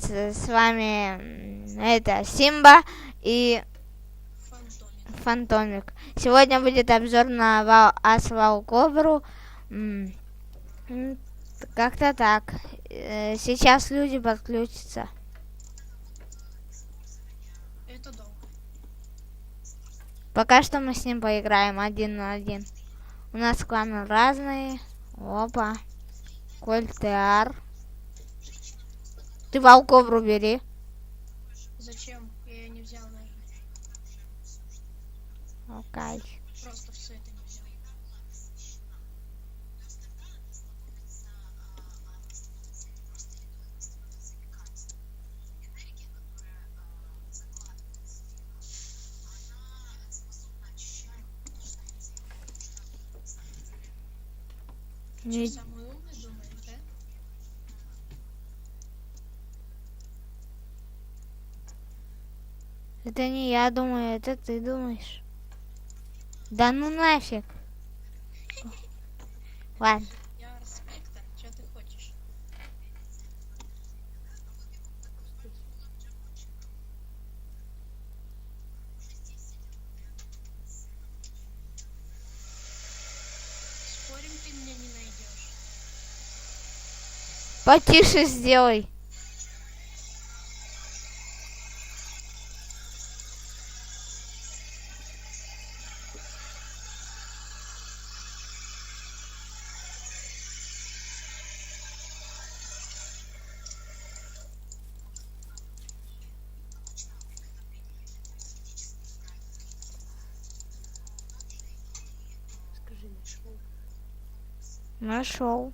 с вами это Симба и Фантомик. Сегодня будет обзор на Асвал-Кобру. Как-то так. Сейчас люди подключатся. Это долго. Пока что мы с ним поиграем 1 на 1. У нас кланы разные. Опа. Кольтеар. Ты Вал-Кобру бери. Зачем? Я ее не взял даже. Окей. Просто все это не взял. Не- Ты самый умный, думаешь, да? Это не я думаю, это ты думаешь. Да ну нафиг. Ладно. Я Спектр, что ты хочешь? Спорим, ты меня не найдешь. Потише сделай. Скажи, нашел. Нашел.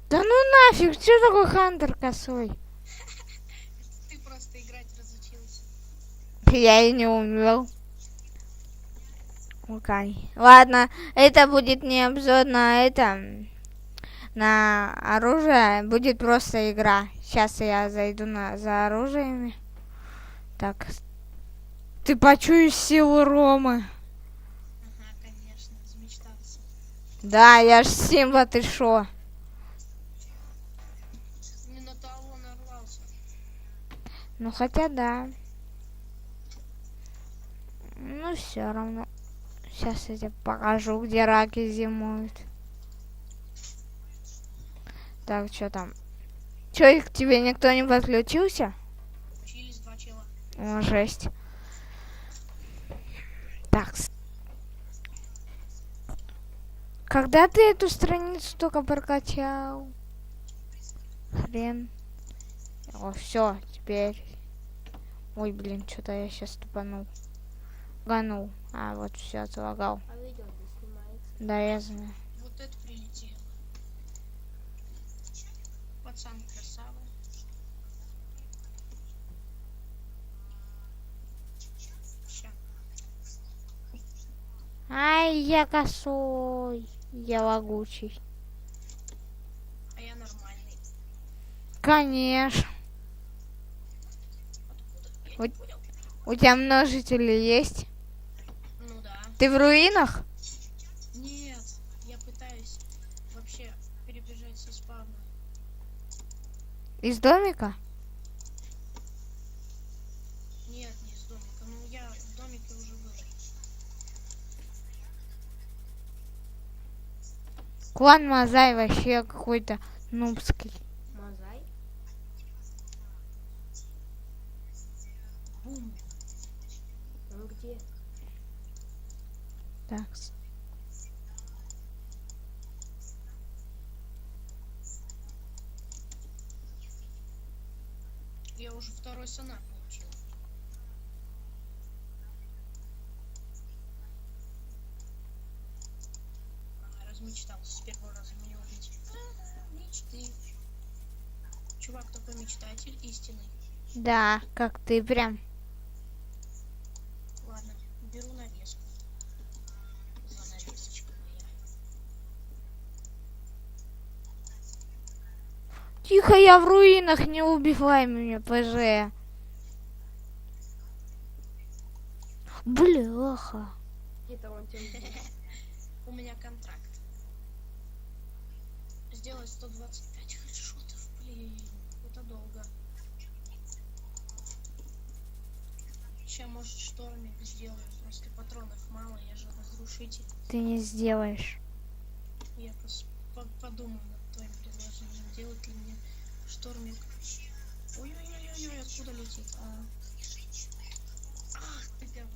Да ну нафиг, что такой Хантер косой? Ты просто играть разучился. Я и не умел. Окей. Ладно, это будет не обзор на это, на оружие, будет просто игра. Сейчас я зайду за оружиями. Так, ты почуешь силу Ромы. Ага, конечно, замечтался. Да, я ж Симба, ты шо? Не на того нарвался. Ну хотя да. Ну все равно. Сейчас я тебе покажу, где раки зимуют. Так, что там? Че, к тебе никто не подключился? Учились 2 чела. О, жесть. Так. Когда ты эту страницу только прокачал? Хрен. О, все, теперь. Ой, блин, что-то я сейчас тупанул. Ганул. А, вот все, отлагал. А видео не снимается. Да, я знаю. Вот это прилетело. Пацан красава. Ща. Ай, я косой. Я лагучий. А я нормальный. Конечно. Откуда? Я Вот. не понял. У тебя множители есть? Ну да. Ты в руинах? Нет, я пытаюсь вообще перебежать со спавна. Из домика? Нет, не из домика. Ну я в домике уже был. Клан Мазай вообще какой-то нубский. Мазай? Бум. Он где? Так. Я уже второй сонар получил. Размечтался с первого раза меня убить. Мечты. Чувак такой мечтатель истинный. Да, как ты прям. Ладно, беру навеску. Занавесочка моя. Тихо, я в руинах, не убивай меня, ПЖ. Бляха. Это он тебе. У меня контракт. Сделать 125 хедшотов, блин. Это долго. Сейчас, может, штормик сделаю. Просто патронов мало, я же разрушитель. Ты не сделаешь. Я подумаю над твоим предложением. Делать ли мне штормик? Ой-ой-ой-ой, откуда летит? Ах ты говно.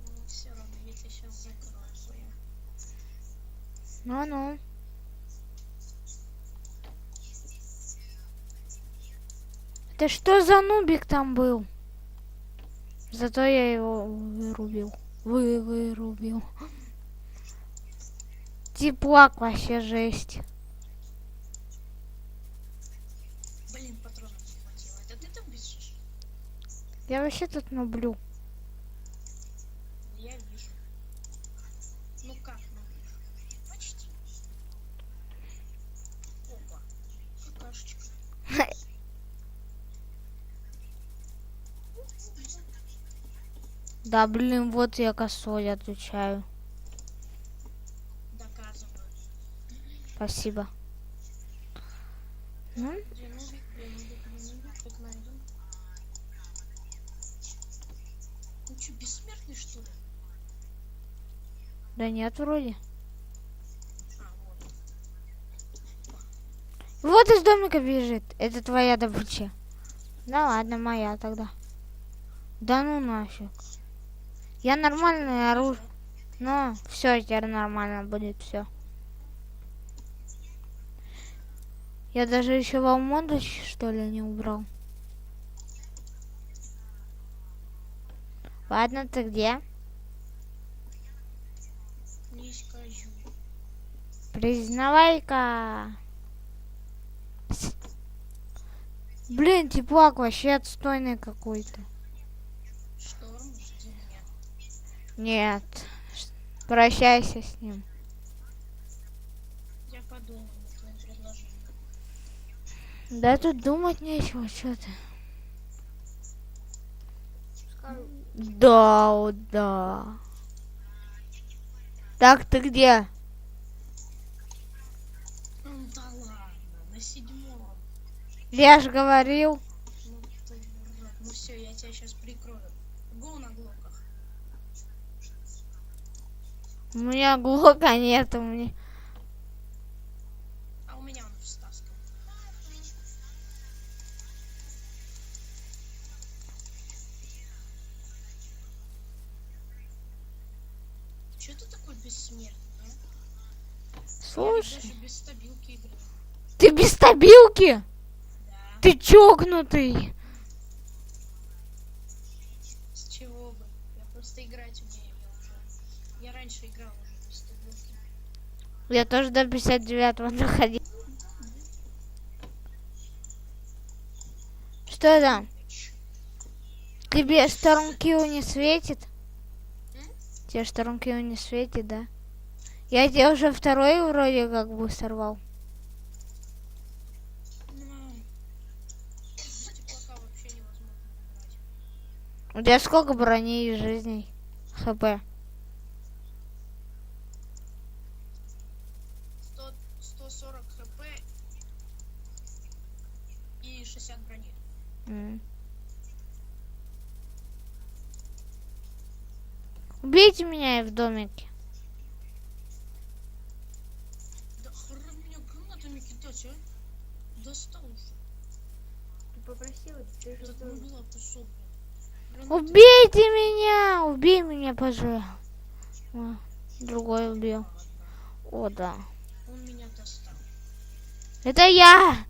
Ну, все равно, я тебя сейчас закрою, понял? Ну-ну. Это что за нубик там был? Зато я его вырубил. Вырубил. Теплак вообще жесть. Блин, патронов не хватило. Это ты там бежишь? Я вообще тут нублю. Я вижу. Ну как, ну вижу? Почти. Опа. Какашечка. Да блин, вот я косой отвечаю. Доказываю. Спасибо. Ну, Где нубик, где нубик, где нубик, как найдем. Ну что, бессмертный что ли? да нет вроде. Вот. Вот из домика бежит. Это твоя добыча. Да ладно, моя тогда. Да ну нафиг. Я нормальное оружие. Ну, все, теперь нормально будет все. Я даже еще волмоду, что ли, не убрал. Ладно, ты где? Не скажу. Признавай-ка. Блин, теплак вообще отстойный какой-то. Шторм, жди меня. Нет. Прощайся с ним. Я подумаю над твоим предложением. Да тут думать нечего, что ты. Скажу. Да. Так, ты где? Да ладно, на 7-м. Я ж говорил. Ну ты урод. Ну все, я тебя сейчас прикрою. Го на глоках. У меня глока нет, у меня. А у меня он в стаске. Че ты такой бессмертный, а? Я Слушай, даже без стабилки играю. ты без стабилки? Да. Ты чокнутый. С чего бы? Я просто играть умею, я уже. Я раньше играл уже без стабилки. Я тоже до 59-го доходил. Что там? Тебе Storm не светит? Тебе Storm не светит, да? Я тебе уже второй вроде как бы сорвал. Теплака вообще невозможно играть. У тебя сколько брони и жизней? ХП. 140 хп и 60 брони. Убейте меня в домике. Да хрен меня гранатами кидать, а? Достал уже. Ты попросила, ты же Так тоже. была пособие. Убейте меня! Убей меня, пожалуйста. О, другой убил. О, да. Он меня достал. Это я!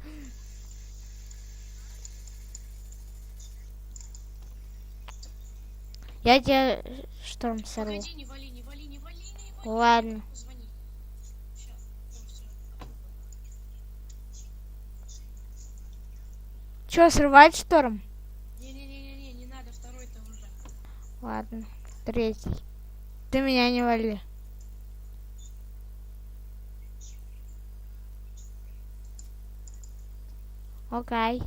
Я тебе шторм сорву. Погоди, не вали, не вали, не вали, не вали. Ладно. Звони. Сейчас. Че, срывать шторм? Не-не-не-не, не надо, второй-то уже. Ладно, третий. Ты меня не вали. Окей.